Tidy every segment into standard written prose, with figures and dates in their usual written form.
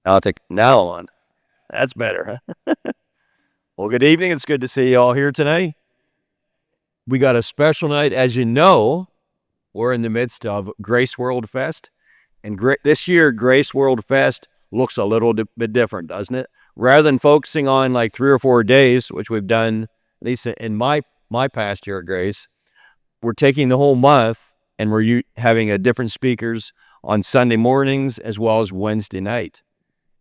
I think now on. That's better, huh? Well, good evening. It's good to see you all here today. We got a special night. As you know, we're in the midst of Grace World Fest. And this year, Grace World Fest looks a little bit different, doesn't it? Rather than focusing on like 3 or 4 days, which we've done, at least in my past year at Grace, we're taking the whole month and we're having a different speakers on Sunday mornings as well as Wednesday night.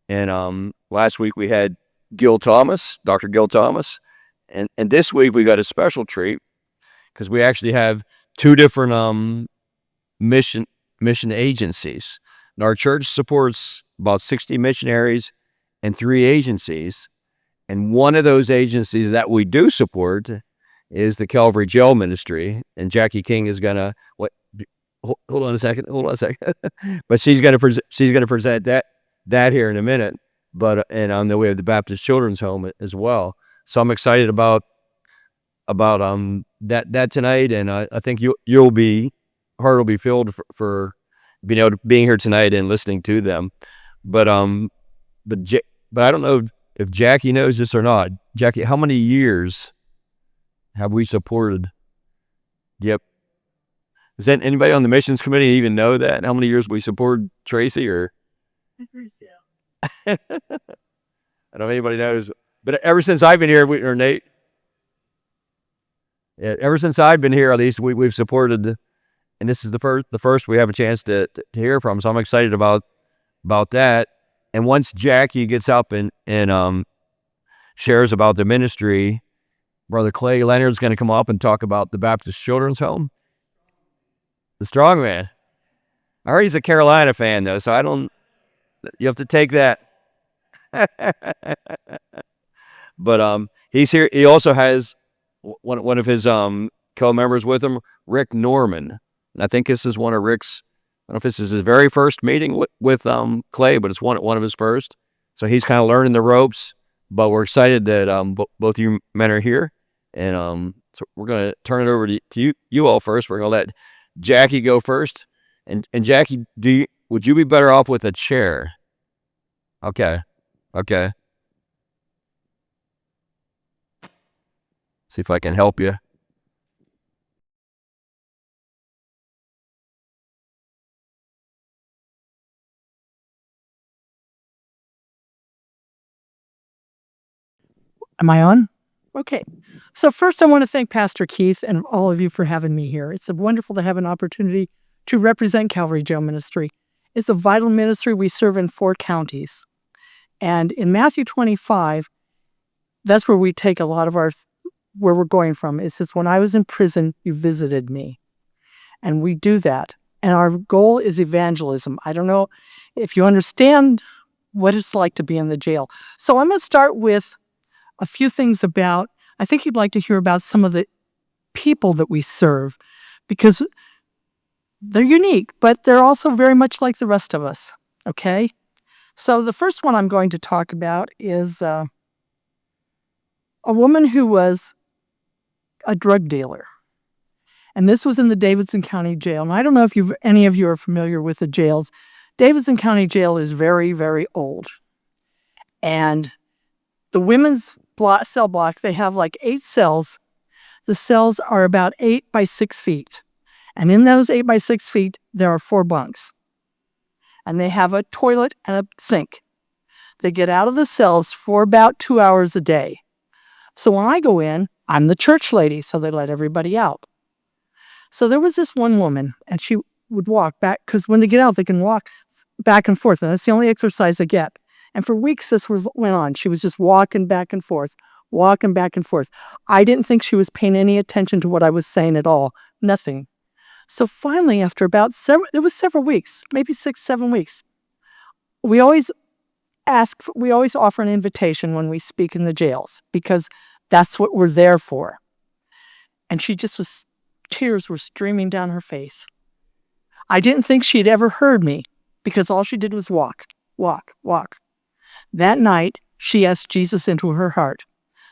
And last week we had Gil Thomas, Dr. Gil Thomas. And this week we got a special treat because we actually have 2 different mission agencies. And our church supports about 60 missionaries and 3 agencies. And one of those agencies that we do support is the Calvary Jail Ministry. And Jackie King is going to, hold on a second. But she's going to present that here in a minute. But and on the way of the Baptist Children's Home as well. So I'm excited about that tonight, and I think heart will be filled for being here tonight and listening to them. But I don't know if Jackie knows this or not. Jackie, how many years have we supported? Yep. Does anybody on the missions committee even know that? How many years we supported Tracy? Or I don't know if anybody knows. But ever since I've been here, or Nate, ever since I've been here, at least we've supported, and this is the first we have a chance to hear from. So I'm excited about that. And once Jackie gets up and shares about the ministry, Brother Clay Leonard's going to come up and talk about the Baptist Children's Home. The strong man. I heard he's a Carolina fan though, so you have to take that. But he's here. He also has one of his co-members with him, Rick Norman. And I think this is one of Rick's, I don't know if this is his very first meeting with Clay, but it's one of his first. So he's kind of learning the ropes, but we're excited that both you men are here. And so we're going to turn it over to you all first. We're going to let Jackie go first. And Jackie, would you be better off with a chair? Okay. See if I can help you. Am I on? Okay. So first I want to thank Pastor Keith and all of you for having me here. It's wonderful to have an opportunity to represent Calvary Jail Ministry. It's a vital ministry. We serve in 4 counties. And in Matthew 25, that's where we take a lot of where we're going from. It says, when I was in prison, you visited me. And we do that. And our goal is evangelism. I don't know if you understand what it's like to be in the jail. So I'm going to start with a few things about, I think you'd like to hear about some of the people that we serve, because they're unique, but they're also very much like the rest of us, okay? So the first one I'm going to talk about is a woman who was a drug dealer. And this was in the Davidson County Jail. And I don't know if any of you are familiar with the jails. Davidson County Jail is very, very old. And the women's cell block, they have like 8 cells. The cells are about 8 by 6 feet. And in those 8 by 6 feet, there are 4 bunks. And they have a toilet and a sink. They get out of the cells for about 2 hours a day. So when I go in, I'm the church lady, so they let everybody out. So there was this one woman, and she would walk back, because when they get out, they can walk back and forth, and that's the only exercise they get. And for weeks, this went on. She was just walking back and forth. I didn't think she was paying any attention to what I was saying at all. Nothing. So finally, after about several weeks, maybe 6-7 weeks, we always offer an invitation when we speak in the jails, because that's what we're there for. And she just tears were streaming down her face. I didn't think she'd ever heard me, because all she did was walk. That night, she asked Jesus into her heart.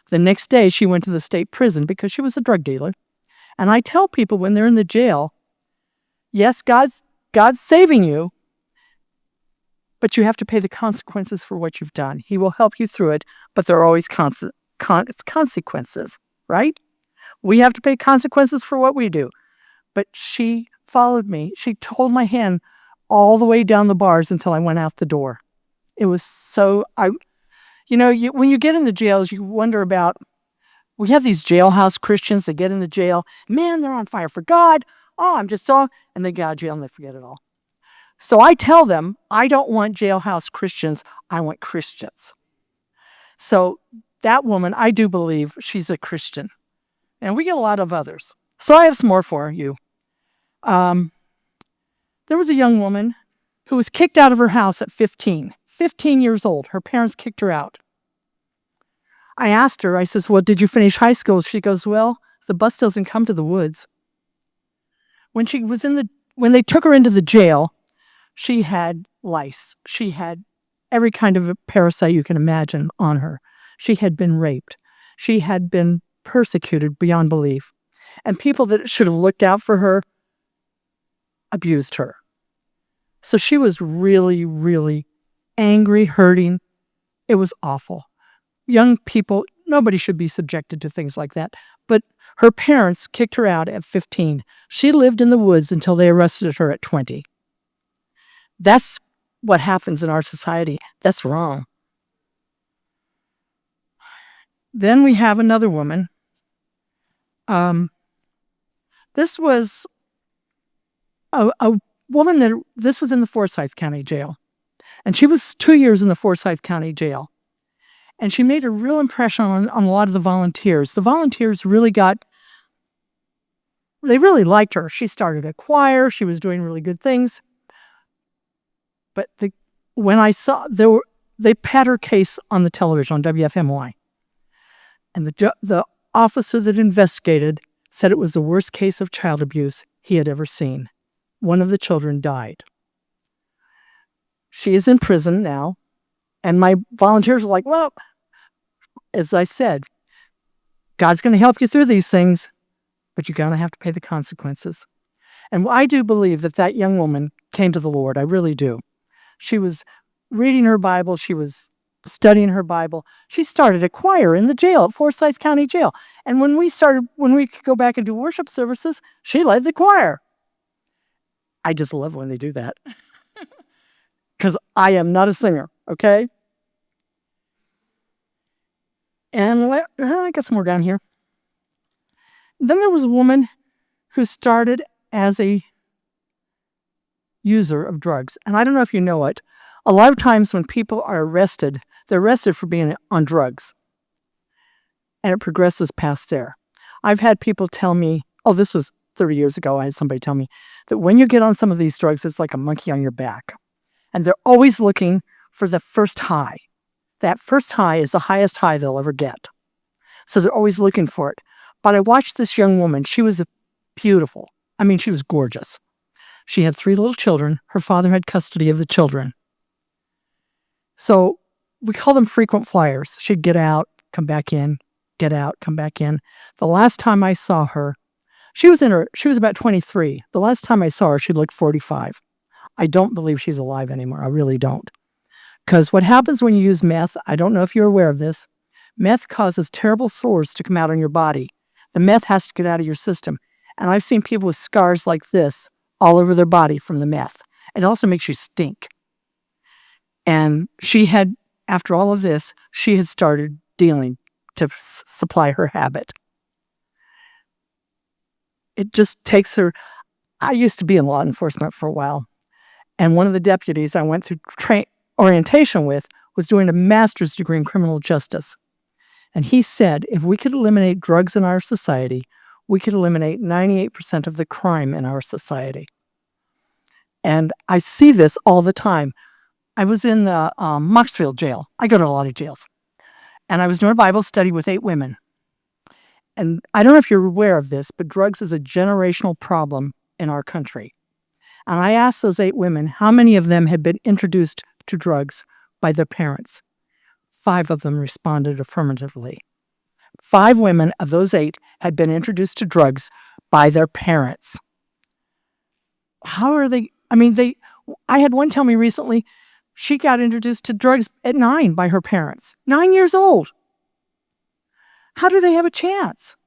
The next day, she went to the state prison because she was a drug dealer. And I tell people when they're in the jail, yes, God's saving you, but you have to pay the consequences for what you've done. He will help you through it, but there are always consequences, right? We have to pay consequences for what we do. But she followed me. She told my hand all the way down the bars until I went out the door. It was so, when you get into jails, you wonder about, we have these jailhouse Christians that get into jail. Man, they're on fire for God. Oh, I'm just so, and they get out of jail and they forget it all. So I tell them, I don't want jailhouse Christians. I want Christians. So that woman, I do believe she's a Christian. And we get a lot of others. So I have some more for you. There was a young woman who was kicked out of her house at 15 years old. Her parents kicked her out. I asked her, I says, well, did you finish high school? She goes, well, the bus doesn't come to the woods. When they took her into the jail, she had lice. She had every kind of a parasite you can imagine on her. She had been raped. She had been persecuted beyond belief. And people that should have looked out for her abused her. So she was really, really angry, hurting. It was awful. Young people, nobody should be subjected to things like that. But her parents kicked her out at 15. She lived in the woods until they arrested her at 20. That's what happens in our society. That's wrong. Then we have another woman. This was a woman this was in the Forsyth County Jail. And she was 2 years in the Forsyth County Jail. And she made a real impression on a lot of the volunteers. The volunteers really liked her. She started a choir. She was doing really good things. But when I saw, they had her case on the television, on WFMY. And the officer that investigated said it was the worst case of child abuse he had ever seen. One of the children died. She is in prison now. And my volunteers are like, well, as I said, God's going to help you through these things, but you're going to have to pay the consequences. And I do believe that young woman came to the Lord. I really do. She was reading her Bible. She was studying her Bible. She started a choir in the jail at Forsyth County Jail. And when we could go back and do worship services, she led the choir. I just love when they do that. Because I am not a singer, okay? And I got some more down here. Then there was a woman who started as a user of drugs. And I don't know if you know it. A lot of times when people are arrested, they're arrested for being on drugs. And it progresses past there. I've had people tell me, this was 30 years ago, I had somebody tell me that when you get on some of these drugs, it's like a monkey on your back. And they're always looking for the first high. That first high is the highest high they'll ever get. So they're always looking for it. But I watched this young woman. She was beautiful. I mean, she was gorgeous. She had 3 little children. Her father had custody of the children. So we call them frequent flyers. She'd get out, come back in, get out, come back in. The last time I saw her, she was about 23. The last time I saw her, she looked 45. I don't believe she's alive anymore. I really don't. Because what happens when you use meth, I don't know if you're aware of this, meth causes terrible sores to come out on your body. The meth has to get out of your system. And I've seen people with scars like this all over their body from the meth. It also makes you stink. And after all of this, she had started dealing to supply her habit. It just takes her. I used to be in law enforcement for a while. And one of the deputies I went through orientation with was doing a master's degree in criminal justice. And he said, if we could eliminate drugs in our society, we could eliminate 98% of the crime in our society. And I see this all the time. I was in the Moxfield jail. I go to a lot of jails. And I was doing a Bible study with 8 women. And I don't know if you're aware of this, but drugs is a generational problem in our country. And I asked those 8 women how many of them had been introduced to drugs by their parents. 5 of them responded affirmatively. 5 women of those 8 had been introduced to drugs by their parents. How are they? I mean, I had one tell me recently, She got introduced to drugs at 9 by her parents. 9 years old. How do they have a chance?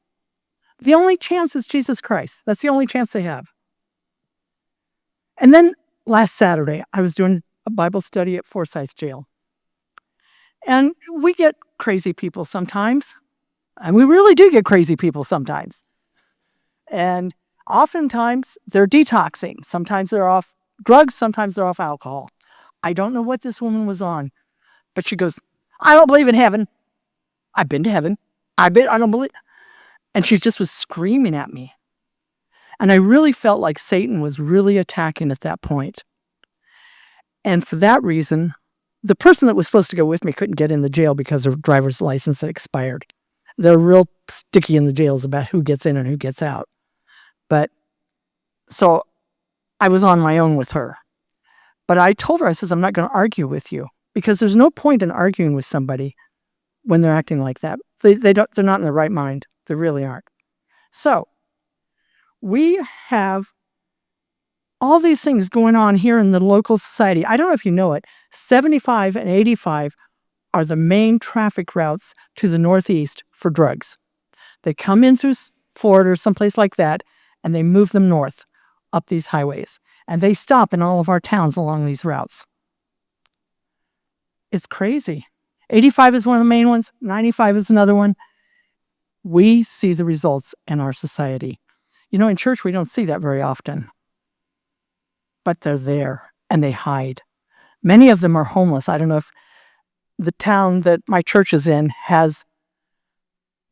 The only chance is Jesus Christ. That's the only chance they have. And then last Saturday, I was doing a Bible study at Forsyth Jail. And we get crazy people sometimes. And we really do get crazy people sometimes. And oftentimes they're detoxing. Sometimes they're off drugs, sometimes they're off alcohol. I don't know what this woman was on, but she goes, I don't believe in heaven. I've been to heaven. I don't believe. And she just was screaming at me. And I really felt like Satan was really attacking at that point. And for that reason, the person that was supposed to go with me couldn't get in the jail because her driver's license had expired. They're real sticky in the jails about who gets in and who gets out. But so I was on my own with her. But I told her, I says, I'm not going to argue with you because there's no point in arguing with somebody when they're acting like that. They're not in the right mind. They really aren't. So we have all these things going on here in the local society. I don't know if you know it. 75 and 85 are the main traffic routes to the Northeast for drugs. They come in through Florida or someplace like that, and they move them north up these highways. And they stop in all of our towns along these routes. It's crazy. 85 is one of the main ones. 95 is another one. We see the results in our society. You know, in church, we don't see that very often. But they're there, and they hide. Many of them are homeless. I don't know if the town that my church is in has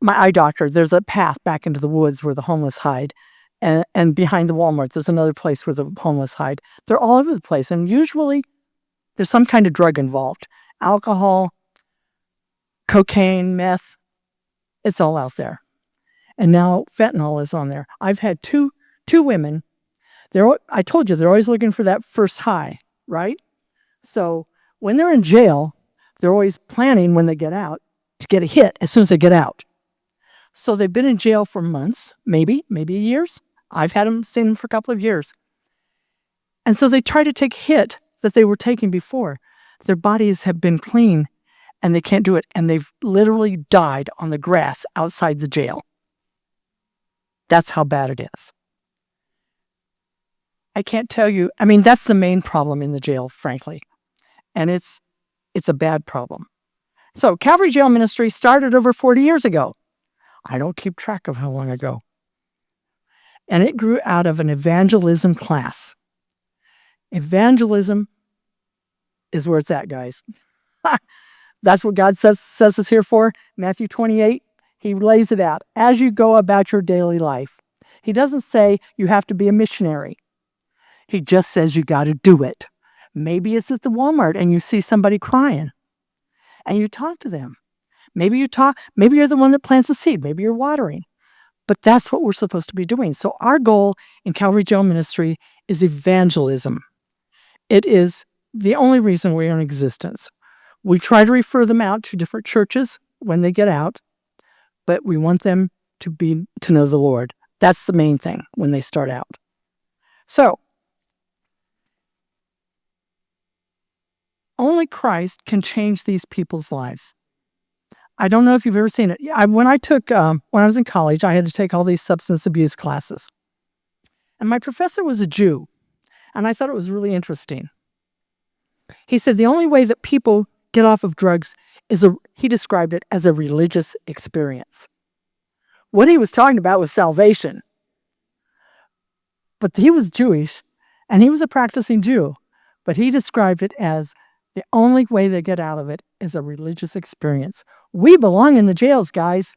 my eye doctor. There's a path back into the woods where the homeless hide. And behind the Walmarts, there's another place where the homeless hide. They're all over the place. And usually there's some kind of drug involved. Alcohol, cocaine, meth. It's all out there. And now fentanyl is on there. I've had two women. I told you, they're always looking for that first high, right? So when they're in jail, they're always planning when they get out to get a hit as soon as they get out. So they've been in jail for months, maybe years. I've seen them for a couple of years. And so they try to take hit that they were taking before. Their bodies have been clean and they can't do it. And they've literally died on the grass outside the jail. That's how bad it is. I can't tell you. I mean, that's the main problem in the jail, frankly. And it's a bad problem. So Calvary Jail Ministry started over 40 years ago. I don't keep track of how long ago. And it grew out of an evangelism class. Evangelism is where it's at, guys. That's what God says us here for. Matthew 28, he lays it out. As you go about your daily life. He doesn't say you have to be a missionary. He just says you got to do it. Maybe it's at the Walmart and you see somebody crying. And you talk to them. Maybe you're the one that plants the seed. Maybe you're watering. But that's what we're supposed to be doing. So our goal in Calvary Jail Ministry is evangelism. It is the only reason we're in existence. We try to refer them out to different churches when they get out, but we want them to know the Lord. That's the main thing when they start out. So, only Christ can change these people's lives. I don't know if you've ever seen it. When I was in college, I had to take all these substance abuse classes. And my professor was a Jew, and I thought it was really interesting. He said the only way that people get off of drugs he described it as a religious experience. What he was talking about was salvation. But he was Jewish, and he was a practicing Jew, but he described it as the only way they get out of it is a religious experience. We belong in the jails, guys.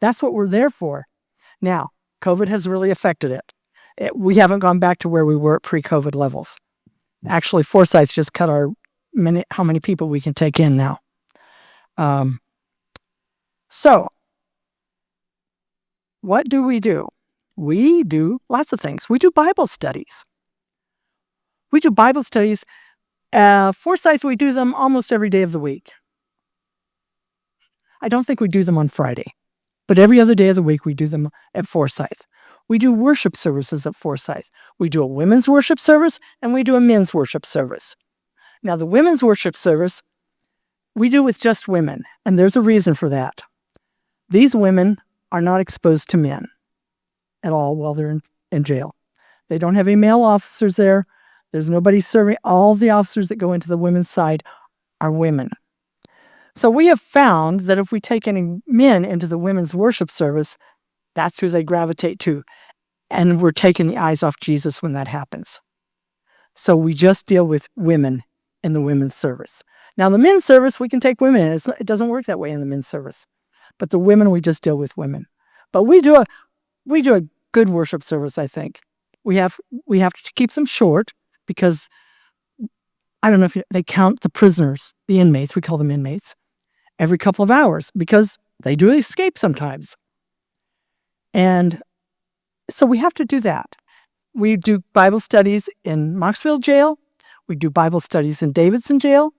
That's what we're there for. Now, COVID has really affected it. We haven't gone back to where we were at pre-COVID levels. Actually, Forsyth just cut how many people we can take in now. So, what do? We do lots of things. We do Bible studies. Forsyth, we do them almost every day of the week. I don't think we do them on Friday, but every other day of the week we do them at Forsyth. We do worship services at Forsyth. We do a women's worship service and we do a men's worship service. Now, the women's worship service, we do with just women, and there's a reason for that. These women are not exposed to men at all while they're in jail. They don't have any male officers there. There's nobody serving. All the officers that go into the women's side are women. So we have found that if we take any men into the women's worship service, that's who they gravitate to. And we're taking the eyes off Jesus when that happens. So we just deal with women in the women's service. Now, the men's service, we can take women in. It doesn't work that way in the men's service. But the women, we just deal with women. But we do a good worship service, I think. We have to keep them short because I don't know if they count the prisoners, the inmates, we call them inmates, every couple of hours because they do escape sometimes. And so we have to do that. We do Bible studies in Mocksville Jail. We do Bible studies in Davidson Jail,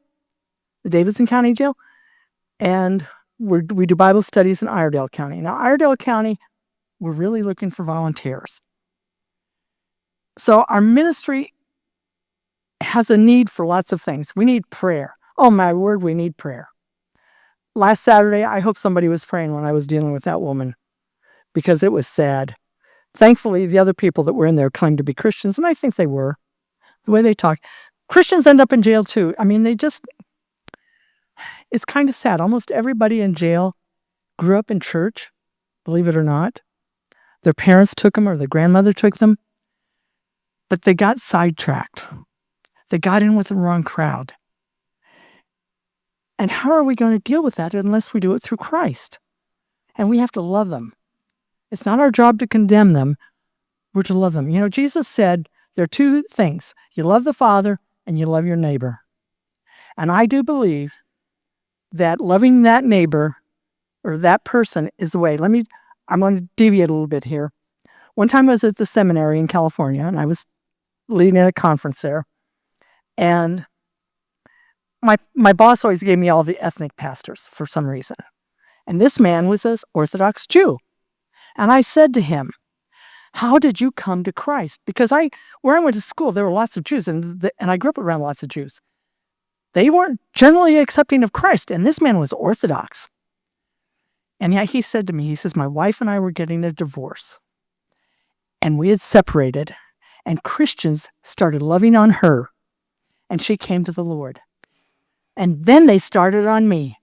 the Davidson County Jail. And we do Bible studies in Iredell County. Now, Iredell County, we're really looking for volunteers. So our ministry has a need for lots of things. We need prayer. Oh, my word, we need prayer. Last Saturday, I hope somebody was praying when I was dealing with that woman because it was sad. Thankfully, the other people that were in there claimed to be Christians, and I think they were, the way they talk. Christians end up in jail, too. I mean, it's kind of sad. Almost everybody in jail grew up in church, believe it or not. Their parents took them or their grandmother took them, but they got sidetracked. They got in with the wrong crowd. And how are we going to deal with that unless we do it through Christ? And we have to love them. It's not our job to condemn them. We're to love them. You know, Jesus said there are two things. You love the Father and you love your neighbor. And I do believe that loving that neighbor or that person is the way. I'm going to deviate a little bit here. One time I was at the seminary in California and I was leading a conference there. And my boss always gave me all the ethnic pastors for some reason. And this man was an Orthodox Jew. And I said to him, how did you come to Christ? Because where I went to school, there were lots of Jews, and I grew up around lots of Jews. They weren't generally accepting of Christ, and this man was Orthodox. And yet he said to me, he says, my wife and I were getting a divorce, and we had separated, and Christians started loving on her, and she came to the Lord. And then they started on me,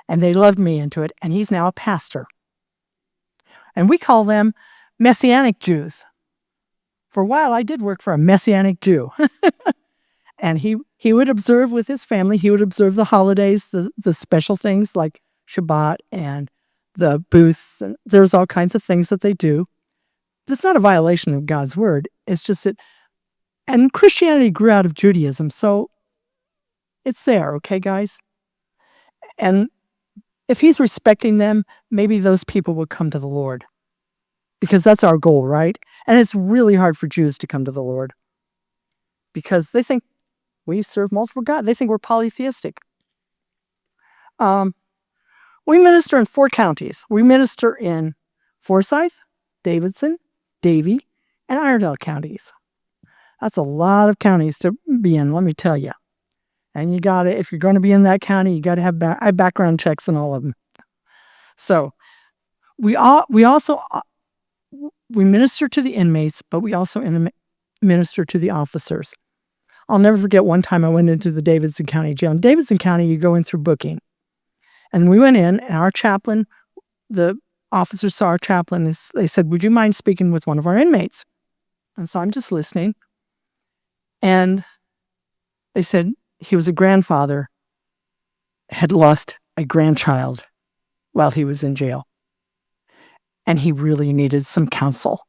and they loved me into it, and he's now a pastor. And we call them Messianic Jews. For a while, I did work for a Messianic Jew. And he would observe with his family. He would observe the holidays, the special things like Shabbat and the booths. And there's all kinds of things that they do. It's not a violation of God's word. It's just that, and Christianity grew out of Judaism. So it's there, okay, guys? And if he's respecting them, maybe those people will come to the Lord. Because that's our goal, right? And it's really hard for Jews to come to the Lord. Because they think we serve multiple gods. They think we're polytheistic. We minister in 4 counties. We minister in Forsyth, Davidson, Davie, and Iredell counties. That's a lot of counties to be in, let me tell you. And if you're going to be in that county, you got to have background checks in all of them. So we minister to the inmates, but we also minister to the officers. I'll never forget one time I went into the Davidson County Jail. In Davidson County, you go in through booking. And we went in, and our chaplain, the officers saw our chaplain, and they said, would you mind speaking with one of our inmates? And so I'm just listening. And they said he was a grandfather, had lost a grandchild while he was in jail. And he really needed some counsel.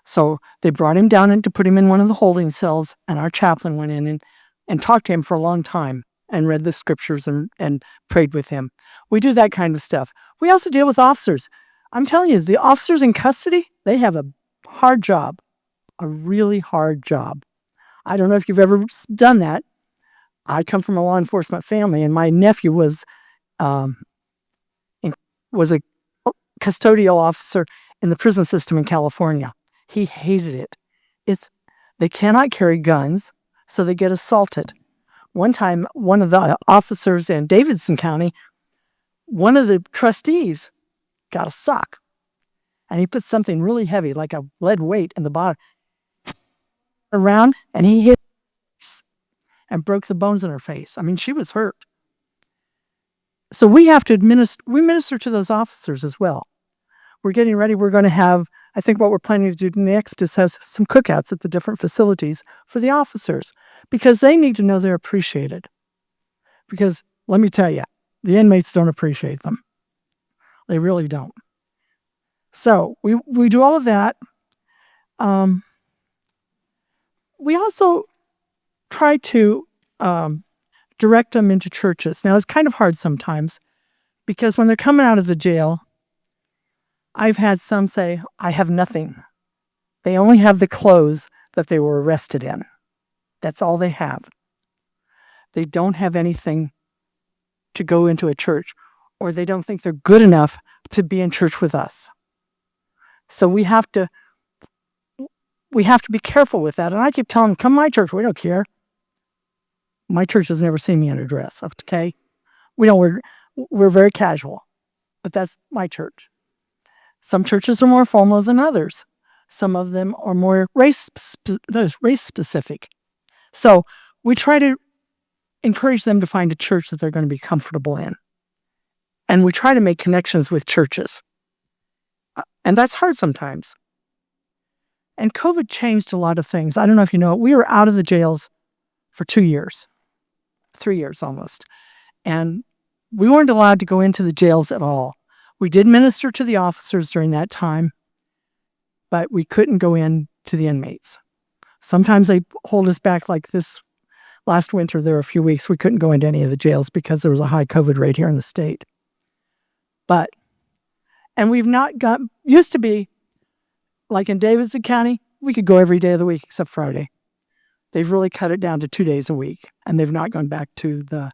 So they brought him down to put him in one of the holding cells, and our chaplain went in and talked to him for a long time and read the scriptures and prayed with him. We do that kind of stuff. We also deal with officers. I'm telling you, the officers in custody, they have a hard job, a really hard job. I don't know if you've ever done that. I come from a law enforcement family, and my nephew was a custodial officer in the prison system in California. He hated it. They cannot carry guns, so they get assaulted. One time, one of the officers in Davidson County, one of the trustees got a sock, and he put something really heavy, like a lead weight, in the bottom around, and he hit and broke the bones in her face. I mean, she was hurt. So we have to minister to those officers as well. We're getting ready. We're going to have, I think what we're planning to do next is have some cookouts at the different facilities for the officers, because they need to know they're appreciated. Because let me tell you, the inmates don't appreciate them. They really don't. So we do all of that. We also try to direct them into churches. Now, it's kind of hard sometimes, because when they're coming out of the jail, I've had some say, I have nothing. They only have the clothes that they were arrested in. That's all they have. They don't have anything to go into a church, or they don't think they're good enough to be in church with us. So we have to be careful with that. And I keep telling them, come to my church. We don't care. My church has never seen me in a dress. Okay, we're very casual, but that's my church. Some churches are more formal than others. Some of them are more race specific. So we try to encourage them to find a church that they're going to be comfortable in. And we try to make connections with churches. And that's hard sometimes. And COVID changed a lot of things. I don't know if you know, we were out of the jails for 2 years, 3 years almost. And we weren't allowed to go into the jails at all. We did minister to the officers during that time, but we couldn't go in to the inmates. Sometimes they hold us back, like this last winter. There were a few weeks we couldn't go into any of the jails because there was a high COVID rate here in the state. And we've not got, used to be, like in Davidson County, we could go every day of the week except Friday. They've really cut it down to 2 days a week, and they've not gone back to the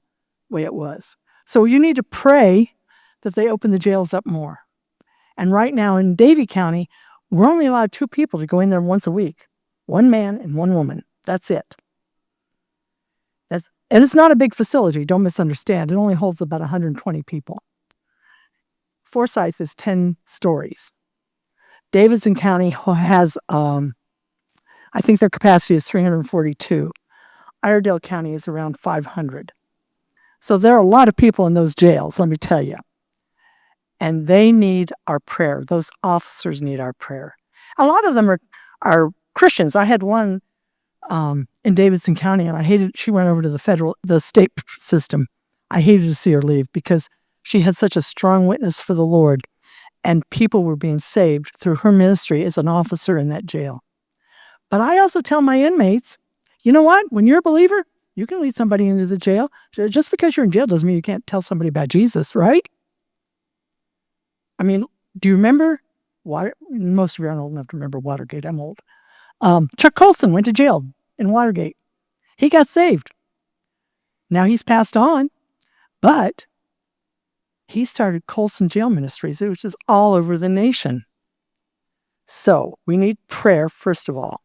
way it was. So you need to pray that they open the jails up more. And right now in Davie County, we're only allowed 2 people to go in there once a week. 1 man and 1 woman. That's it. And it's not a big facility, don't misunderstand. It only holds about 120 people. Forsyth is 10 stories. Davidson County has, I think their capacity is 342. Iredell County is around 500. So there are a lot of people in those jails, let me tell you. And they need our prayer. Those officers need our prayer. A lot of them are Christians. I had one in Davidson County, and I hated, she went over to the state system. I hated to see her leave because she had such a strong witness for the Lord, and people were being saved through her ministry as an officer in that jail. But I also tell my inmates, you know what? When you're a believer, you can lead somebody into the jail. Just because you're in jail doesn't mean you can't tell somebody about Jesus, right? I mean, do you remember most of you aren't old enough to remember Watergate. I'm old. Chuck Colson went to jail in Watergate. He got saved. Now he's passed on, but he started Colson Jail Ministries, which is all over the nation. So we need prayer, first of all.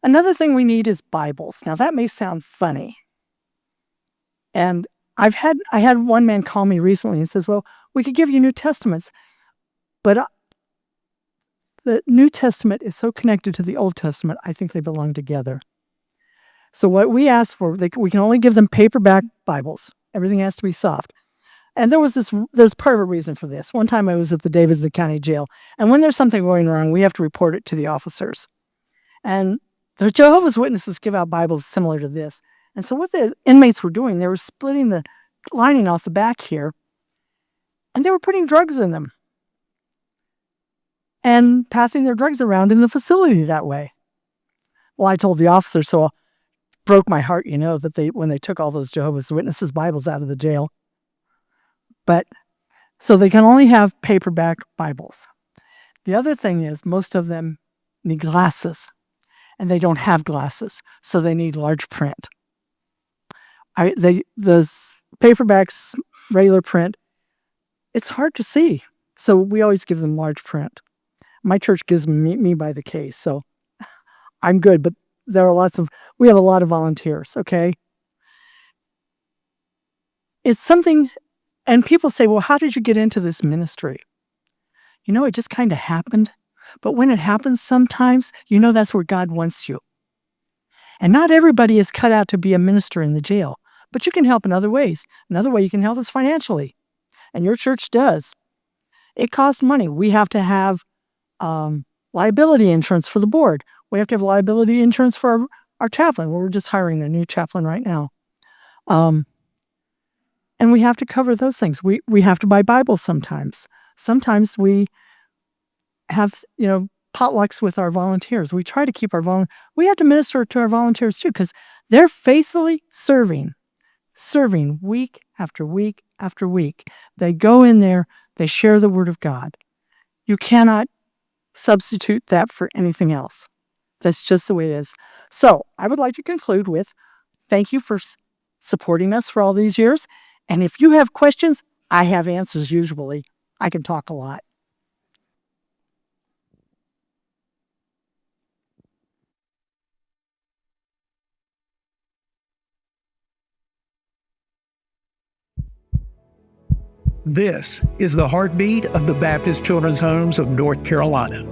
Another thing we need is Bibles. Now that may sound funny. And I had one man call me recently and says, well, we could give you New Testaments, but the New Testament is so connected to the Old Testament, I think they belong together. So what we asked for, we can only give them paperback Bibles. Everything has to be soft. And there's part of a reason for this. One time I was at the Davidson County Jail, and when there's something going wrong, we have to report it to the officers. And the Jehovah's Witnesses give out Bibles similar to this. And so what the inmates were doing, they were splitting the lining off the back here, and they were putting drugs in them and passing their drugs around in the facility that way. Well, I told the officer, so it broke my heart, that when they took all those Jehovah's Witnesses Bibles out of the jail. But so they can only have paperback Bibles. The other thing is most of them need glasses, and they don't have glasses, so they need large print. The paperbacks, regular print, it's hard to see, so we always give them large print. My church gives me by the case, so I'm good, but we have a lot of volunteers, okay? It's something, and people say, well, how did you get into this ministry? It just kind of happened. But when it happens sometimes, that's where God wants you. And not everybody is cut out to be a minister in the jail, but you can help in other ways. Another way you can help is financially. And your church does. It costs money. We have to have liability insurance for the board. We have to have liability insurance for our chaplain. We're just hiring a new chaplain right now. And we have to cover those things. We have to buy Bibles sometimes. Sometimes we have, potlucks with our volunteers. We try to keep we have to minister to our volunteers too, because they're faithfully serving week after week after week. They go in there, they share the word of God. You cannot substitute that for anything else. That's just the way it is. So I would like to conclude with thank you for supporting us for all these years. And if you have questions, I have answers usually. I can talk a lot. This is the heartbeat of the Baptist Children's Homes of North Carolina.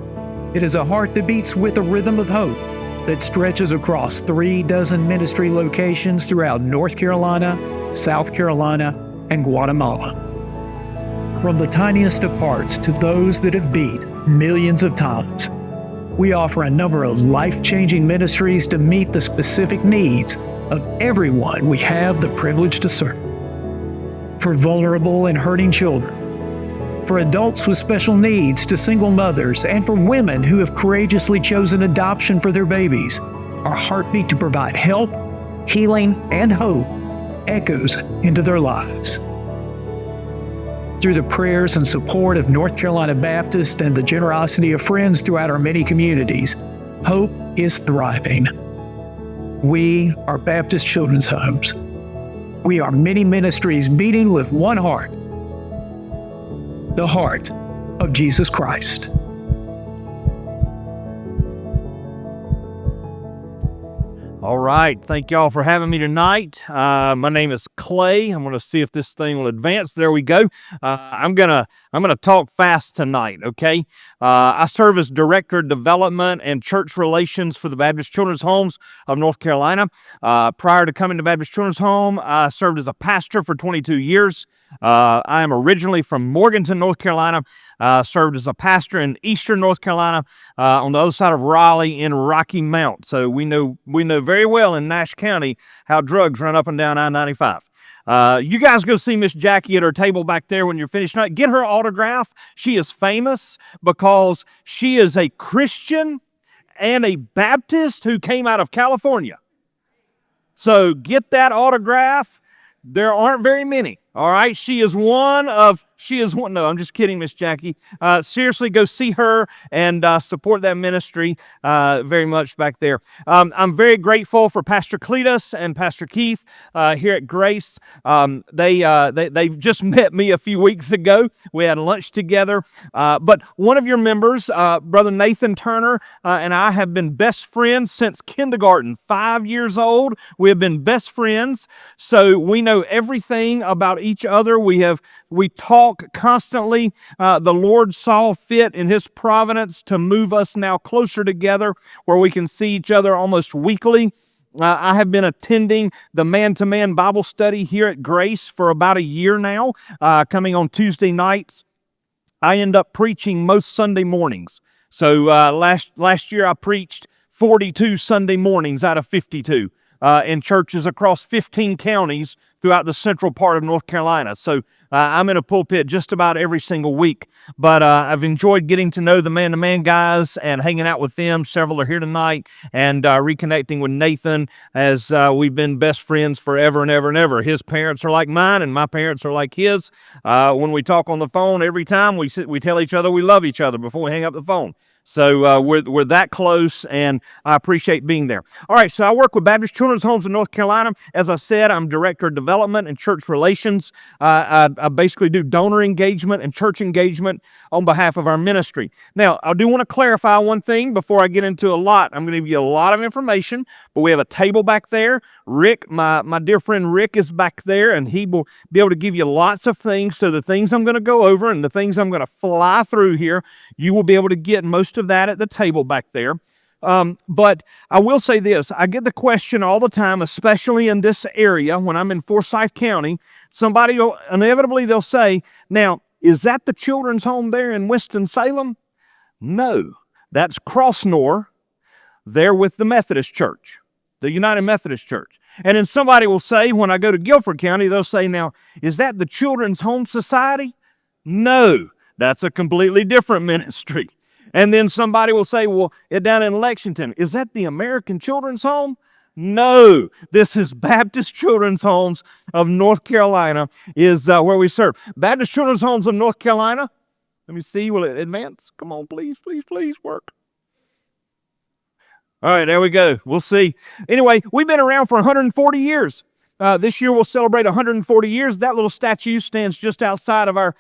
It is a heart that beats with a rhythm of hope that stretches across 36 ministry locations throughout North Carolina, South Carolina, and Guatemala. From the tiniest of hearts to those that have beat millions of times, we offer a number of life-changing ministries to meet the specific needs of everyone we have the privilege to serve. For vulnerable and hurting children, for adults with special needs to single mothers, and for women who have courageously chosen adoption for their babies, our heartbeat to provide help, healing, and hope echoes into their lives. Through the prayers and support of North Carolina Baptist and the generosity of friends throughout our many communities, hope is thriving. We are Baptist Children's Homes. We are many ministries beating with one heart, the heart of Jesus Christ. All right. Thank y'all for having me tonight. My name is Clay. I'm going to see if this thing will advance. There we go. I'm gonna talk fast tonight, okay? I serve as Director of Development and Church Relations for the Baptist Children's Homes of North Carolina. Prior to coming to Baptist Children's Home, I served as a pastor for 22 years. I am originally from Morganton, North Carolina. Served as a pastor in Eastern North Carolina, on the other side of Raleigh in Rocky Mount. So we know very well in Nash County how drugs run up and down I-95. You guys go see Miss Jackie at her table back there when you're finished tonight. Get her autograph. She is famous because she is a Christian and a Baptist who came out of California. So get that autograph. There aren't very many. All right. She is one. No, I'm just kidding, Miss Jackie. Seriously, go see her and support that ministry very much back there. I'm very grateful for Pastor Cletus and Pastor Keith here at Grace. They've just met me a few weeks ago. We had lunch together. But one of your members, Brother Nathan Turner, and I have been best friends since kindergarten, 5 years old. We have been best friends. So we know everything about each other. We talk constantly. The Lord saw fit in His providence to move us now closer together where we can see each other almost weekly. I have been attending the man-to-man Bible study here at Grace for about a year now, coming on Tuesday nights. I end up preaching most Sunday mornings. So last year I preached 42 Sunday mornings out of 52 in churches across 15 counties throughout the central part of North Carolina. So I'm in a pulpit just about every single week. But I've enjoyed getting to know the man-to-man guys and hanging out with them. Several are here tonight, and reconnecting with Nathan as we've been best friends forever and ever and ever. His parents are like mine, and my parents are like his. When we talk on the phone, every time we tell each other we love each other before we hang up the phone. So we're that close, and I appreciate being there. All right, so I work with Baptist Children's Homes in North Carolina. As I said, I'm Director of Development development and church relations. I basically do donor engagement and church engagement on behalf of our ministry. Now, I do want to clarify one thing before I get into a lot. I'm going to give you a lot of information, but we have a table back there. Rick, my dear friend Rick, is back there, and he will be able to give you lots of things. So the things I'm going to go over and the things I'm going to fly through here, you will be able to get most of that at the table back there. But I will say this, I get the question all the time, especially in this area when I'm in Forsyth County. Somebody will, inevitably they'll say, now, is that the children's home there in Winston-Salem? No, that's Crossnor. They're with the Methodist Church, the United Methodist Church. And then somebody will say, when I go to Guilford County, they'll say, now, is that the Children's Home Society? No, that's a completely different ministry. And then somebody will say, well, down in Lexington, is that the American Children's Home? No, this is Baptist Children's Homes of North Carolina is where we serve. Baptist Children's Homes of North Carolina. Let me see, will it advance? Come on, please, please, please, work. All right, there we go. We'll see. Anyway, we've been around for 140 years. This year we'll celebrate 140 years. That little statue stands just outside of our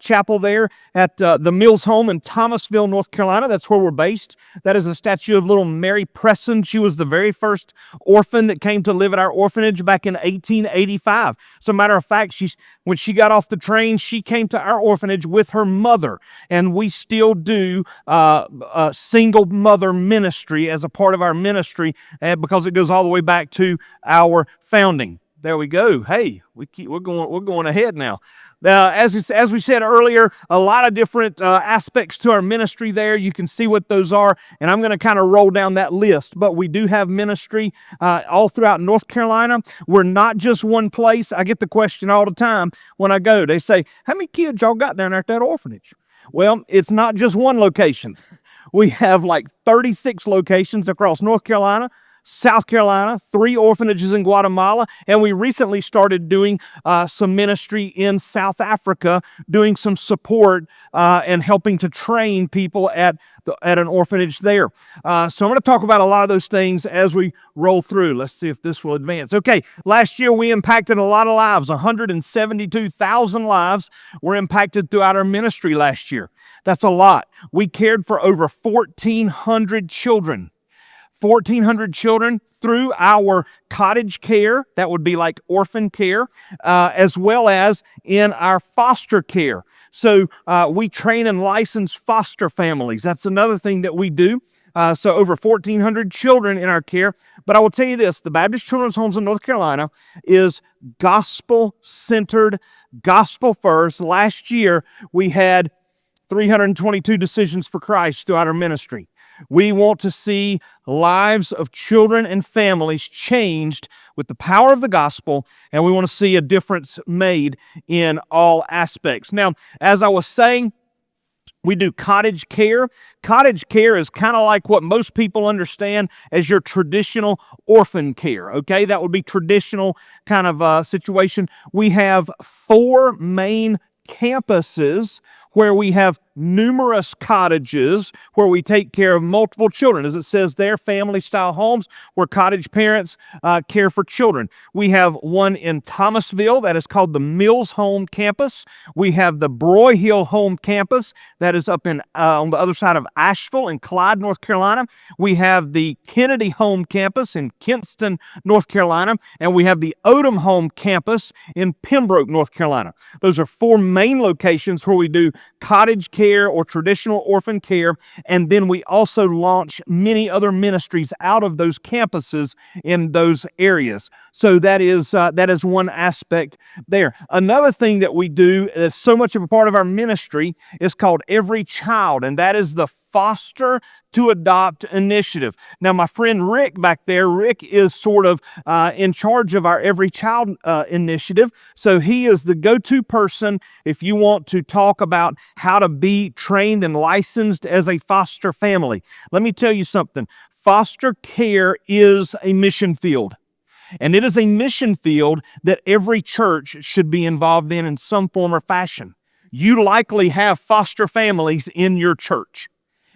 chapel there at the Mills Home in Thomasville, North Carolina. That's where we're based. That is a statue of little Mary Preston. She was the very first orphan that came to live at our orphanage back in 1885. As a matter of fact, when she got off the train, she came to our orphanage with her mother. And we still do a single mother ministry as a part of our ministry because it goes all the way back to our founding. There we go. Hey, we're going ahead now. Now, as we said earlier, a lot of different aspects to our ministry there. You can see what those are, and I'm going to kind of roll down that list. But we do have ministry all throughout North Carolina. We're not just one place. I get the question all the time when I go. They say, how many kids y'all got down there at that orphanage? Well, it's not just one location. We have like 36 locations across North Carolina, South Carolina, 3 orphanages in Guatemala, and we recently started doing some ministry in South Africa, doing some support and helping to train people at an orphanage there. So I'm going to talk about a lot of those things as we roll through. Let's see if this will advance. Okay, last year we impacted a lot of lives. 172,000 lives were impacted throughout our ministry last year. That's a lot. We cared for over 1,400 children. 1,400 children through our cottage care, that would be like orphan care, as well as in our foster care. So we train and license foster families. That's another thing that we do. So over 1,400 children in our care. But I will tell you this, the Baptist Children's Homes in North Carolina is gospel-centered, gospel first. Last year, we had 322 decisions for Christ throughout our ministry. We want to see lives of children and families changed with the power of the gospel, and we want to see a difference made in all aspects. Now, as I was saying, we do cottage care. Cottage care is kind of like what most people understand as your traditional orphan care, okay? That would be traditional kind of situation. We have 4 main campuses where we have numerous cottages where we take care of multiple children. As it says there, family-style homes where cottage parents care for children. We have one in Thomasville that is called the Mills Home Campus. We have the Broyhill Home Campus that is up in on the other side of Asheville in Clyde, North Carolina. We have the Kennedy Home Campus in Kinston, North Carolina. And we have the Odom Home Campus in Pembroke, North Carolina. Those are 4 main locations where we do cottage care or traditional orphan care, and then we also launch many other ministries out of those campuses in those areas. So that is one aspect there. Another thing that we do that's so much of a part of our ministry is called Every Child, and that is the Foster to Adopt initiative. Now, my friend Rick back there, Rick is sort of in charge of our Every Child initiative. So he is the go-to person if you want to talk about how to be trained and licensed as a foster family. Let me tell you something. Foster care is a mission field. And it is a mission field that every church should be involved in some form or fashion. You likely have foster families in your church.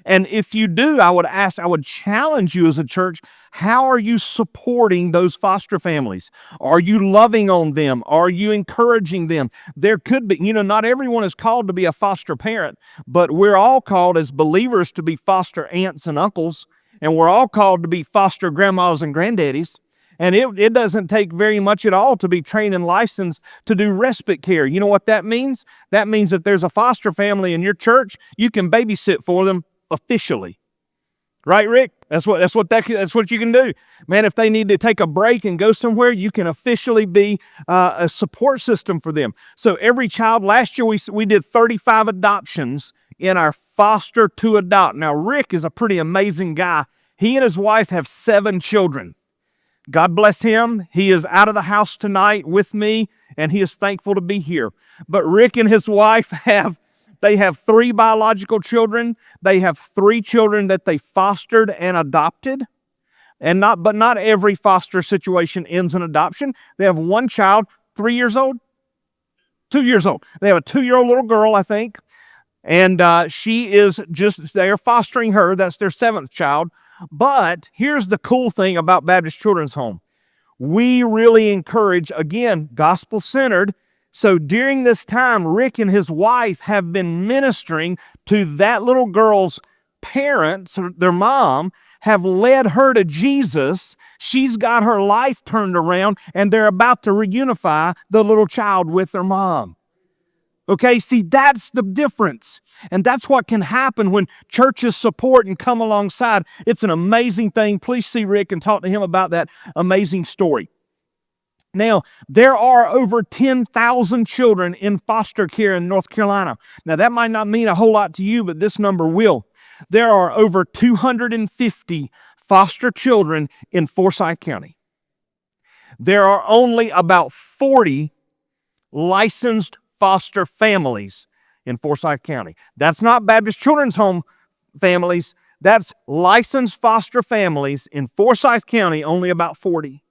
And if you do, I would challenge you as a church, how are you supporting those foster families? Are you loving on them? Are you encouraging them? There could be, not everyone is called to be a foster parent, but we're all called as believers to be foster aunts and uncles, and we're all called to be foster grandmas and granddaddies. And it doesn't take very much at all to be trained and licensed to do respite care. You know what that means? That means if there's a foster family in your church, you can babysit for them officially. Right, Rick? That's what you can do. Man, if they need to take a break and go somewhere, you can officially be a support system for them. So every child, last year we did 35 adoptions in our foster to adopt. Now, Rick is a pretty amazing guy. He and his wife have 7 children. God bless him. He is out of the house tonight with me, and he is thankful to be here. But Rick and his wife have 3 biological children. They have 3 children that they fostered and adopted. But not every foster situation ends in adoption. They have 1 child, 3 years old, 2 years old. They have a 2-year-old little girl, I think. And they are fostering her. That's their 7th child. But here's the cool thing about Baptist Children's Home. We really encourage, again, gospel-centered. So during this time, Rick and his wife have been ministering to that little girl's parents, their mom, have led her to Jesus. She's got her life turned around, and they're about to reunify the little child with their mom. Okay, see, that's the difference. And that's what can happen when churches support and come alongside. It's an amazing thing. Please see Rick and talk to him about that amazing story. Now, there are over 10,000 children in foster care in North Carolina. Now, that might not mean a whole lot to you, but this number will. There are over 250 foster children in Forsyth County. There are only about 40 licensed foster families in Forsyth County. That's not Baptist Children's Home families. That's licensed foster families in Forsyth County, only about 40.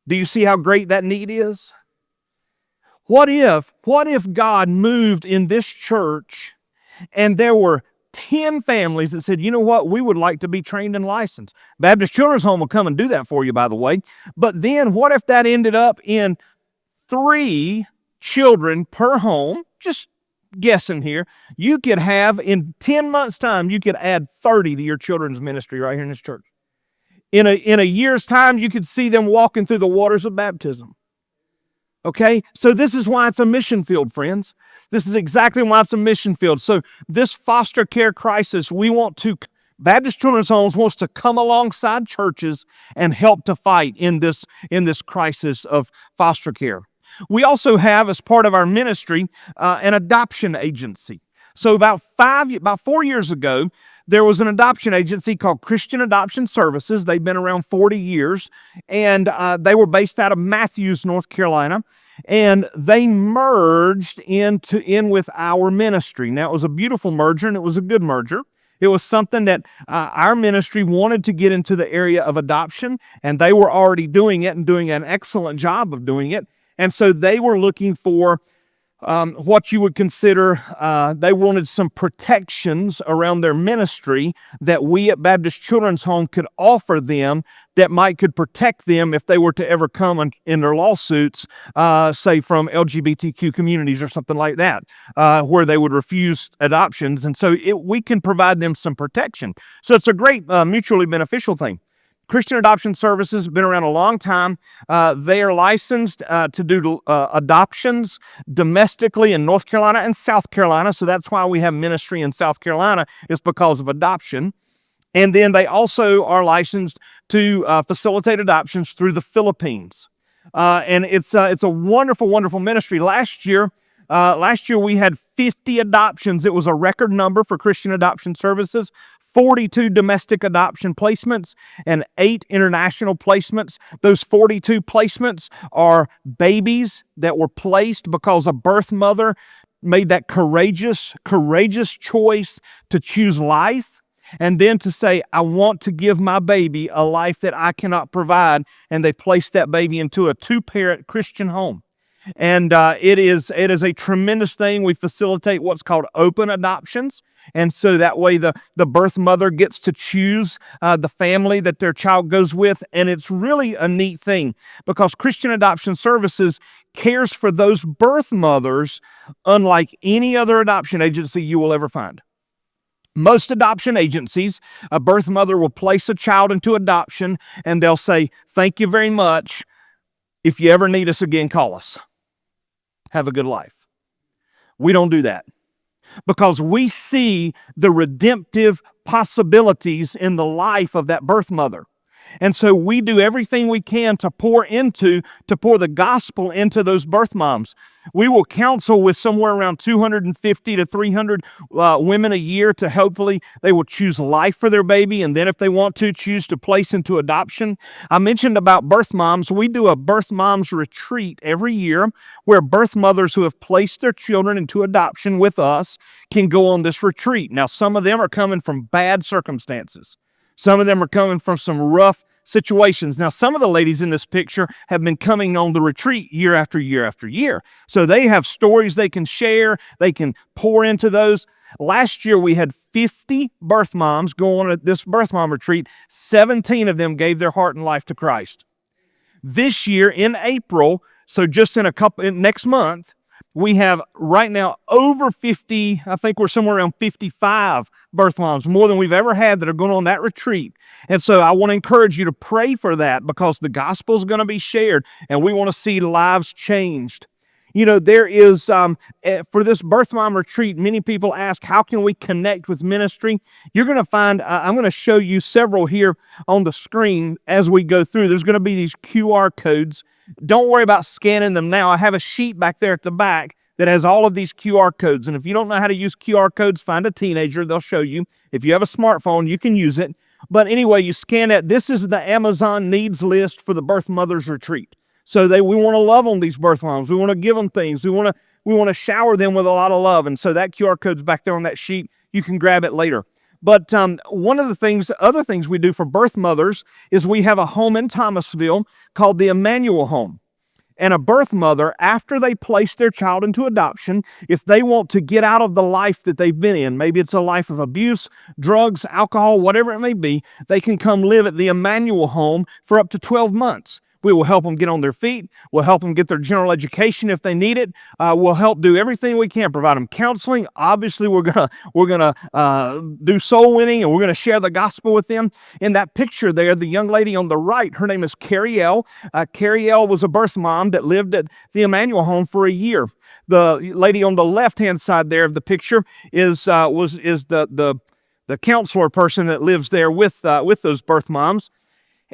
Do you see how great that need is? What if God moved in this church and there were 10 families that said, you know what, we would like to be trained and licensed. Baptist Children's Home will come and do that for you, by the way. But then what if that ended up in 3 children per home? Just guessing here. You could have, in 10 months' time, you could add 30 to your children's ministry right here in this church. In a year's time, you could see them walking through the waters of baptism. Okay? So this is why it's a mission field, friends. This is exactly why it's a mission field. So this foster care crisis, Baptist Children's Homes wants to come alongside churches and help to fight in this crisis of foster care. We also have, as part of our ministry, an adoption agency. So about 4 years ago, there was an adoption agency called Christian Adoption Services. They've been around 40 years, and they were based out of Matthews, North Carolina, and they merged in with our ministry. Now, it was a beautiful merger, and it was a good merger. It was something that our ministry wanted to get into the area of adoption, and they were already doing it and doing an excellent job of doing it. And so they were looking for what you would consider, they wanted some protections around their ministry that we at Baptist Children's Home could offer them that could protect them if they were to ever come in their lawsuits, say from LGBTQ communities or something like that, where they would refuse adoptions. And so we can provide them some protection. So it's a great mutually beneficial thing. Christian Adoption Services have been around a long time. They are licensed to do adoptions domestically in North Carolina and South Carolina. So that's why we have ministry in South Carolina, is because of adoption. And then they also are licensed to facilitate adoptions through the Philippines. And it's a wonderful, wonderful ministry. Last year we had 50 adoptions. It was a record number for Christian Adoption Services. 42 domestic adoption placements and 8 international placements. Those 42 placements are babies that were placed because a birth mother made that courageous choice to choose life, and then to say, I want to give my baby a life that I cannot provide, and they placed that baby into a 2-parent Christian home. And it is a tremendous thing. We facilitate what's called open adoptions. And so that way the birth mother gets to choose the family that their child goes with. And it's really a neat thing because Christian Adoption Services cares for those birth mothers unlike any other adoption agency you will ever find. Most adoption agencies, a birth mother will place a child into adoption and they'll say, "Thank you very much. If you ever need us again, call us. Have a good life." We don't do that because we see the redemptive possibilities in the life of that birth mother. And so we do everything we can to pour the gospel into those birth moms. We will counsel with somewhere around 250 to 300 women a year to hopefully they will choose life for their baby. And then if they want to, choose to place into adoption. I mentioned about birth moms. We do a birth moms retreat every year where birth mothers who have placed their children into adoption with us can go on this retreat. Now, some of them are coming from bad circumstances. Some of them are coming from some rough situations. Now, some of the ladies in this picture have been coming on the retreat year after year after year. So they have stories they can share. They can pour into those. Last year, we had 50 birth moms go on this birth mom retreat. 17 of them gave their heart and life to Christ. This year in April, so just next month, we have right now over 50, I think we're somewhere around 55 birth moms, more than we've ever had that are going on that retreat. And so I want to encourage you to pray for that because the gospel is going to be shared and we want to see lives changed. You know, there is, for this birth mom retreat, many people ask, how can we connect with ministry? You're going to find, I'm going to show you several here on the screen as we go through. There's going to be these QR codes. Don't worry about scanning them now. I have a sheet back there at the back that has all of these QR codes. And if you don't know how to use QR codes, find a teenager. They'll show you. If you have a smartphone, you can use it. But anyway, you scan it. This is the Amazon needs list for the birth mother's retreat. So we want to love on these birth moms. We want to give them things. We want to shower them with a lot of love. And so that QR code's back there on that sheet. You can grab it later. But one of the other things we do for birth mothers is we have a home in Thomasville called the Emmanuel Home. And a birth mother, after they place their child into adoption, if they want to get out of the life that they've been in, maybe it's a life of abuse, drugs, alcohol, whatever it may be, they can come live at the Emmanuel Home for up to 12 months. We will help them get on their feet. We'll help them get their general education if they need it. We'll help do everything we can, provide them counseling. Obviously, we're gonna do soul winning, and we're gonna share the gospel with them. In that picture there, the young lady on the right, her name is Carrie L. Carrie L. was a birth mom that lived at the Emmanuel Home for a year. The lady on the left-hand side there of the picture is the counselor person that lives there with those birth moms.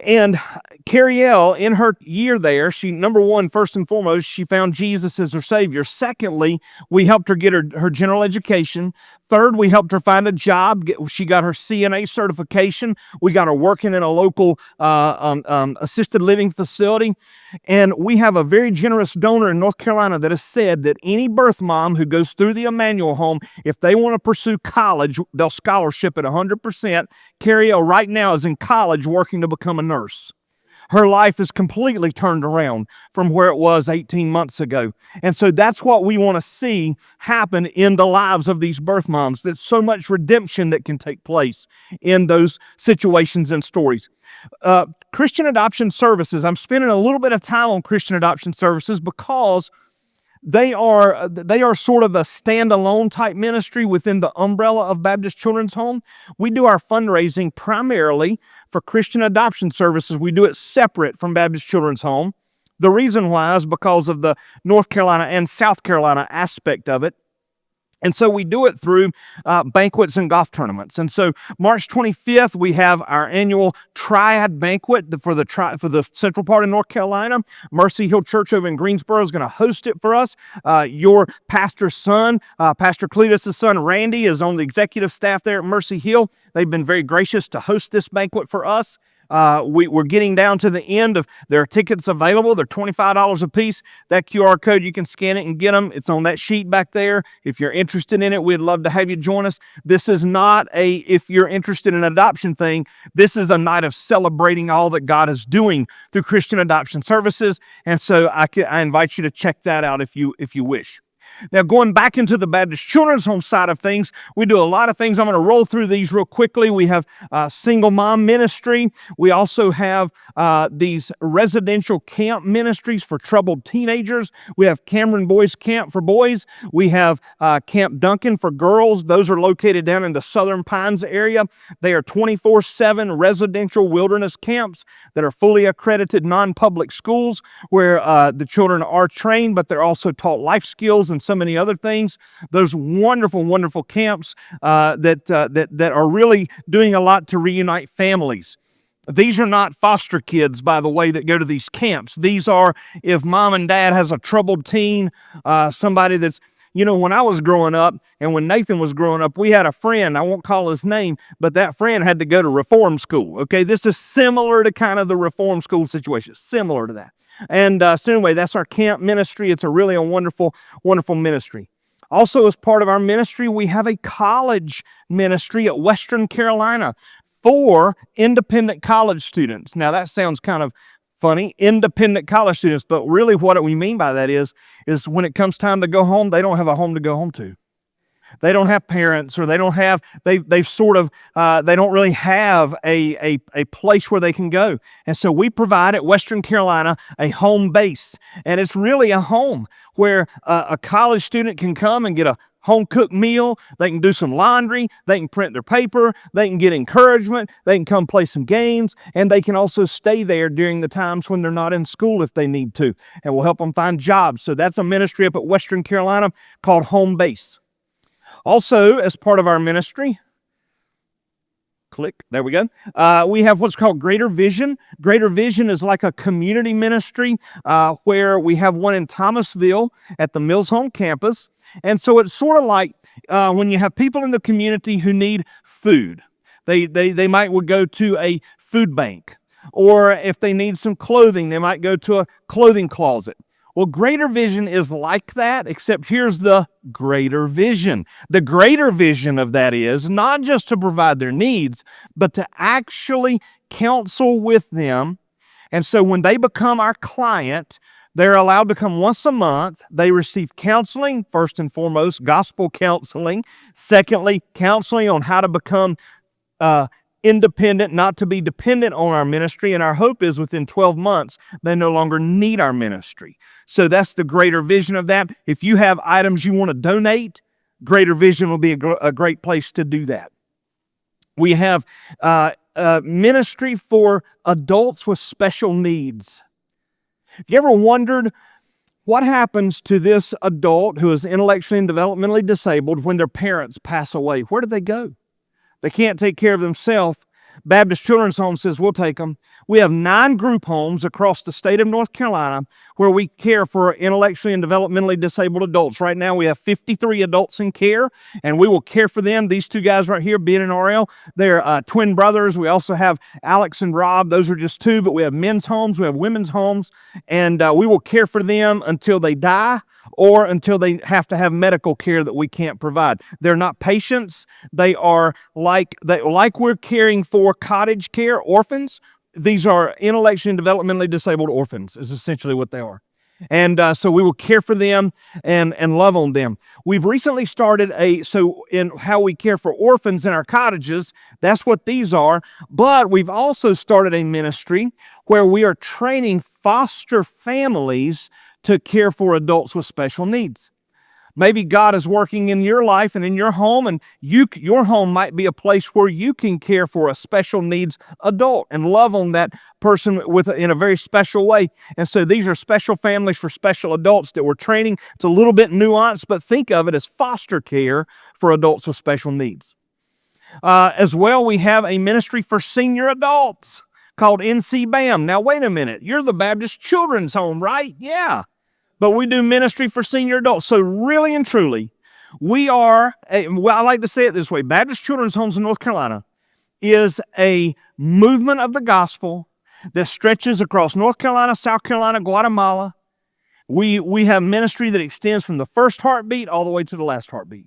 And Carrie L., in her year there, number one, first and foremost, she found Jesus as her Savior. Secondly, we helped her get her general education. Third, we helped her find a job. She got her CNA certification. We got her working in a local assisted living facility. And we have a very generous donor in North Carolina that has said that any birth mom who goes through the Emmanuel Home, if they want to pursue college, they'll scholarship at 100%. Carrie L. right now is in college working to become a nurse. Her life is completely turned around from where it was 18 months ago. And so that's what we want to see happen in the lives of these birth moms. There's so much redemption that can take place in those situations and stories. Christian Adoption Services, I'm spending a little bit of time on Christian Adoption Services because they are sort of a standalone type ministry within the umbrella of Baptist Children's Home. We do our fundraising primarily for Christian Adoption Services. We do it separate from Baptist Children's Home. The reason why is because of the North Carolina and South Carolina aspect of it. And so we do it through banquets and golf tournaments. And so March 25th, we have our annual Triad Banquet for the central part of North Carolina. Mercy Hill Church over in Greensboro is going to host it for us. Your pastor's son, Pastor Cletus' son, Randy, is on the executive staff there at Mercy Hill. They've been very gracious to host this banquet for us. We're getting down to the end of there are tickets available. They're $25 a piece. That QR code, you can scan it and get them. It's on that sheet back there. If you're interested in it, we'd love to have you join us. This is not if you're interested in an adoption thing, this is a night of celebrating all that God is doing through Christian Adoption Services. And so I invite you to check that out if you wish. Now, going back into the Baptist Children's Home side of things, we do a lot of things. I'm going to roll through these real quickly. We have single mom ministry. We also have these residential camp ministries for troubled teenagers. We have Cameron Boys Camp for boys. We have Camp Duncan for girls. Those are located down in the Southern Pines area. They are 24/7 residential wilderness camps that are fully accredited non-public schools where the children are trained, but they're also taught life skills and so many other things. Those wonderful, wonderful camps that are really doing a lot to reunite families. These are not foster kids, by the way, that go to these camps. These are if mom and dad has a troubled teen, somebody that's, when I was growing up and when Nathan was growing up, we had a friend, I won't call his name, but that friend had to go to reform school. Okay, this is similar to kind of the reform school situation, similar to that. And so anyway, that's our camp ministry. It's a wonderful, wonderful ministry. Also, as part of our ministry, we have a college ministry at Western Carolina for independent college students. Now, that sounds kind of funny, independent college students, but really what we mean by that is when it comes time to go home, they don't have a home to go home to. They don't have parents, or they don't really have a place where they can go. And so we provide at Western Carolina a home base. And it's really a home where a college student can come and get a home-cooked meal. They can do some laundry. They can print their paper. They can get encouragement. They can come play some games. And they can also stay there during the times when they're not in school if they need to. And we'll help them find jobs. So that's a ministry up at Western Carolina called Home Base. Also, as part of our ministry, there we go. We have what's called Greater Vision. Greater Vision is like a community ministry where we have one in Thomasville at the Mills Home campus. And so it's sort of like when you have people in the community who need food. They might would go to a food bank. Or if they need some clothing, they might go to a clothing closet. Well, Greater Vision is like that, except here's the greater vision. The greater vision of that is not just to provide their needs, but to actually counsel with them. And so when they become our client, they're allowed to come once a month. They receive counseling, first and foremost, gospel counseling. Secondly, counseling on how to become independent, not to be dependent on our ministry. And our hope is within 12 months, they no longer need our ministry. So that's the greater vision of that. If you have items you want to donate, Greater Vision will be a great place to do that. We have ministry for adults with special needs. Have you ever wondered what happens to this adult who is intellectually and developmentally disabled when their parents pass away? Where do they go? They can't take care of themselves. Baptist Children's Home says we'll take them. We have 9 group homes across the state of North Carolina where we care for intellectually and developmentally disabled adults. Right now we have 53 adults in care, and we will care for them. These 2 guys right here, Ben and Ariel, they're twin brothers. We also have Alex and Rob. Those are just 2, but we have men's homes, we have women's homes, and we will care for them until they die or until they have to have medical care that we can't provide. They're not patients. They are like we're caring for cottage care orphans. These are intellectually and developmentally disabled orphans is essentially what they are. And so we will care for them and love on them. We've recently started in how we care for orphans in our cottages, that's what these are. But we've also started a ministry where we are training foster families to care for adults with special needs. Maybe God is working in your life and in your home, and your home might be a place where you can care for a special needs adult and love on that person in a very special way. And so these are special families for special adults that we're training. It's a little bit nuanced, but think of it as foster care for adults with special needs. As well, we have a ministry for senior adults called NC BAM. Now, wait a minute. You're the Baptist Children's Home, right? Yeah. But we do ministry for senior adults. So really and truly, we are, I like to say it this way, Baptist Children's Homes in North Carolina is a movement of the gospel that stretches across North Carolina, South Carolina, Guatemala. We have ministry that extends from the first heartbeat all the way to the last heartbeat.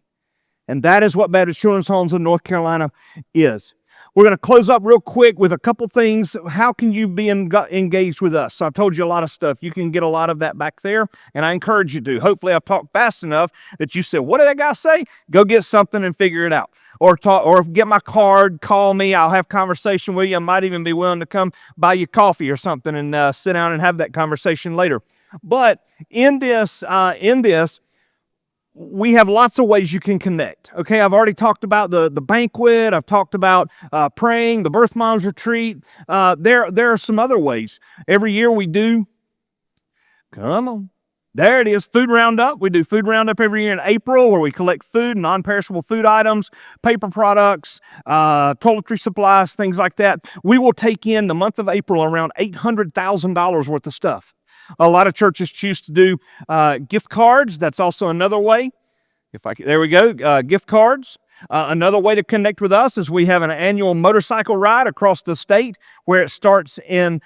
And that is what Baptist Children's Homes of North Carolina is. We're going to close up real quick with a couple things. How can you be engaged with us? So I've told you a lot of stuff. You can get a lot of that back there, and I encourage you to. Hopefully I've talked fast enough that you said, what did that guy say? Go get something and figure it out. Or get my card, call me. I'll have conversation with you. I might even be willing to come buy you coffee or something and sit down and have that conversation later. But in this, we have lots of ways you can connect. Okay, I've already talked about the banquet. I've talked about praying, the Birth Moms Retreat. There are some other ways. Every year we do, come on, there it is, Food Roundup. We do Food Roundup every year in April where we collect food, non-perishable food items, paper products, toiletry supplies, things like that. We will take in the month of April around $800,000 worth of stuff. A lot of churches choose to do gift cards. That's also another way. There we go, gift cards. Another way to connect with us is we have an annual motorcycle ride across the state where it starts at the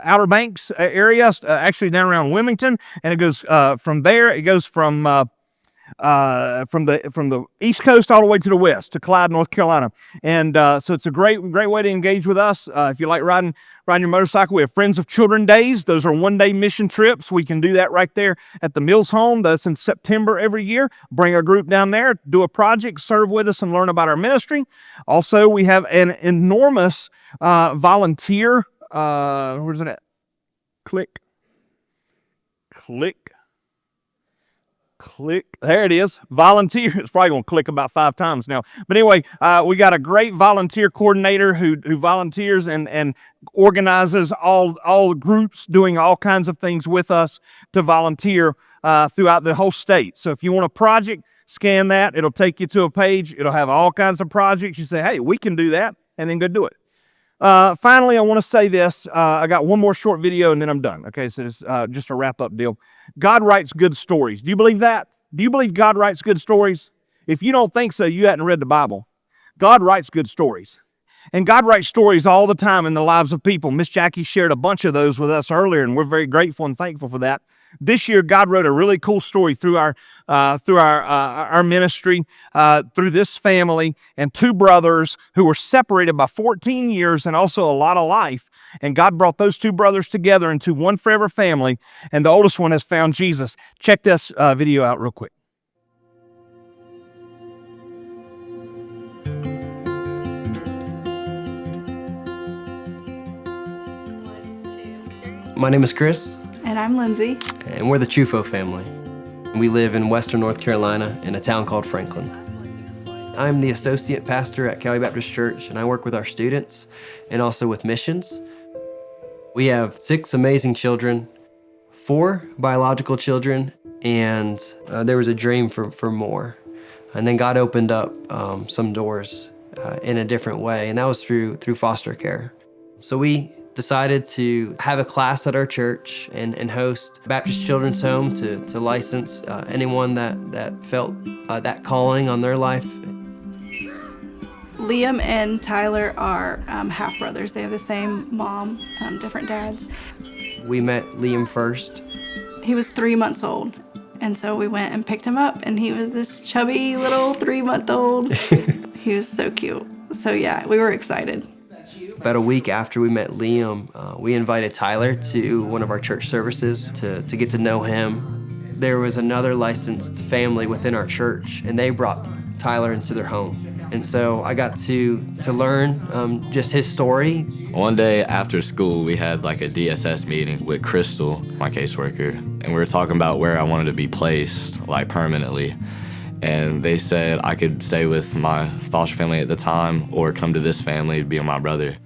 Outer Banks area, actually down around Wilmington, and it goes from there. It goes from the East Coast all the way to the west to Clyde, North Carolina. And so it's a great way to engage with us. If you like riding your motorcycle, we have Friends of Children Days. Those are one-day mission trips. We can do that right there at the Mills home. That's in September every year. Bring a group down there, do a project, serve with us, and learn about our ministry. Also, we have an enormous volunteer. Where's it at? Click. There it is. Volunteer. It's probably going to click about 5 times now. But anyway, we got a great volunteer coordinator who volunteers and organizes all groups doing all kinds of things with us to volunteer throughout the whole state. So if you want a project, scan that. It'll take you to a page. It'll have all kinds of projects. You say, hey, we can do that, and then go do it. Finally, I want to say this. I got one more short video and then I'm done. Okay, so it's just a wrap-up deal. God writes good stories. Do you believe that? Do you believe God writes good stories? If you don't think so, you hadn't read the Bible. God writes good stories. And God writes stories all the time in the lives of people. Miss Jackie shared a bunch of those with us earlier, and we're very grateful and thankful for that. This year, God wrote a really cool story through our ministry, through this family and 2 brothers who were separated by 14 years and also a lot of life. And God brought those 2 brothers together into one forever family, and the oldest one has found Jesus. Check this video out real quick. My name is Chris. And I'm Lindsay. And we're the Chufo family. We live in Western North Carolina in a town called Franklin. I'm the associate pastor at Calvary Baptist Church, and I work with our students and also with missions. We have 6 amazing children, 4 biological children, and there was a dream for more. And then God opened up some doors in a different way, and that was through foster care. So we decided to have a class at our church and host Baptist Children's Home to license anyone that felt that calling on their life. Liam and Tyler are half brothers. They have the same mom, different dads. We met Liam first. He was 3 months old, and so we went and picked him up, and he was this chubby little 3-month-old. He was so cute. So yeah, we were excited. About a week after we met Liam, we invited Tyler to one of our church services to get to know him. There was another licensed family within our church, and they brought Tyler into their home. And so I got to learn just his story. One day after school, we had like a DSS meeting with Crystal, my caseworker, and we were talking about where I wanted to be placed, like permanently. And they said I could stay with my foster family at the time or come to this family to be with my brother.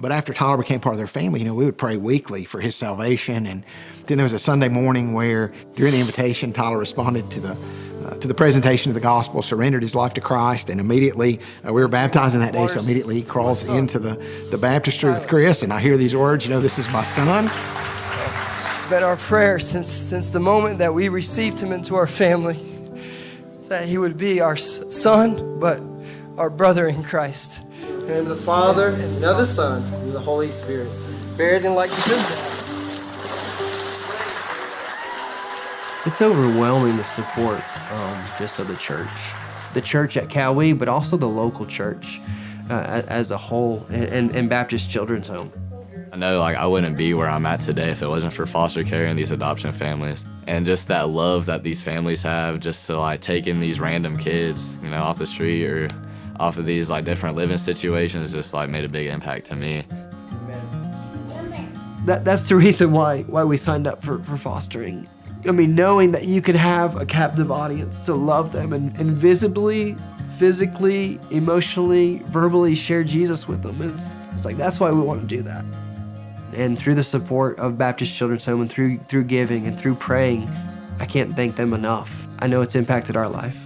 But after Tyler became part of their family, we would pray weekly for his salvation. And then there was a Sunday morning where, during the invitation, Tyler responded to the presentation of the gospel, surrendered his life to Christ, and immediately we were baptizing that day. So immediately he crawls into the baptistry with Chris, and I hear these words, this is my son. It's been our prayer since the moment that we received him into our family, that he would be our son, but our brother in Christ. And the Father, and of the Son, and the Holy Spirit, buried in likeness of death. It's overwhelming, the support just of the church at Cowie, but also the local church as a whole, and Baptist Children's Home. I know I wouldn't be where I'm at today if it wasn't for foster care and these adoption families. And just that love that these families have just to take in these random kids, off the street or off of these different living situations just made a big impact to me. That's the reason why we signed up for fostering. I mean, knowing that you could have a captive audience to love them and visibly, physically, emotionally, verbally share Jesus with them. It's that's why we want to do that. And through the support of Baptist Children's Home and through giving and through praying, I can't thank them enough. I know it's impacted our life.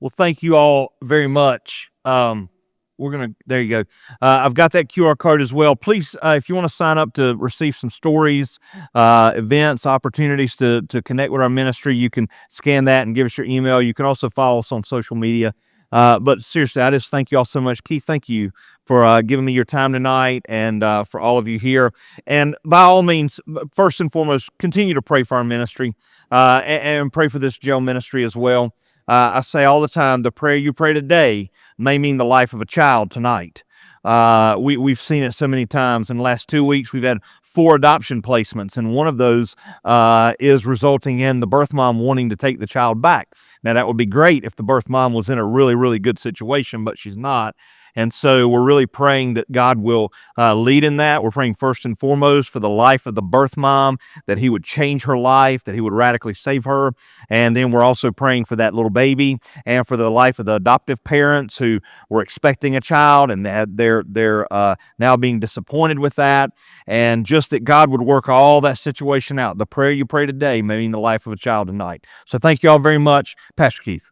Well, thank you all very much. There you go. I've got that QR code as well. Please, if you want to sign up to receive some stories, events, opportunities to connect with our ministry, you can scan that and give us your email. You can also follow us on social media. But seriously, I just thank you all so much. Keith, thank you for giving me your time tonight and for all of you here. And by all means, first and foremost, continue to pray for our ministry and pray for this jail ministry as well. I say all the time, the prayer you pray today may mean the life of a child tonight. We've seen it so many times. In the last 2 weeks, we've had 4 adoption placements, and one of those is resulting in the birth mom wanting to take the child back. Now, that would be great if the birth mom was in a really, really good situation, but she's not. And so we're really praying that God will lead in that. We're praying first and foremost for the life of the birth mom, that he would change her life, that he would radically save her. And then we're also praying for that little baby and for the life of the adoptive parents who were expecting a child and they're now being disappointed with that. And just that God would work all that situation out. The prayer you pray today may mean the life of a child tonight. So thank you all very much. Pastor Keith.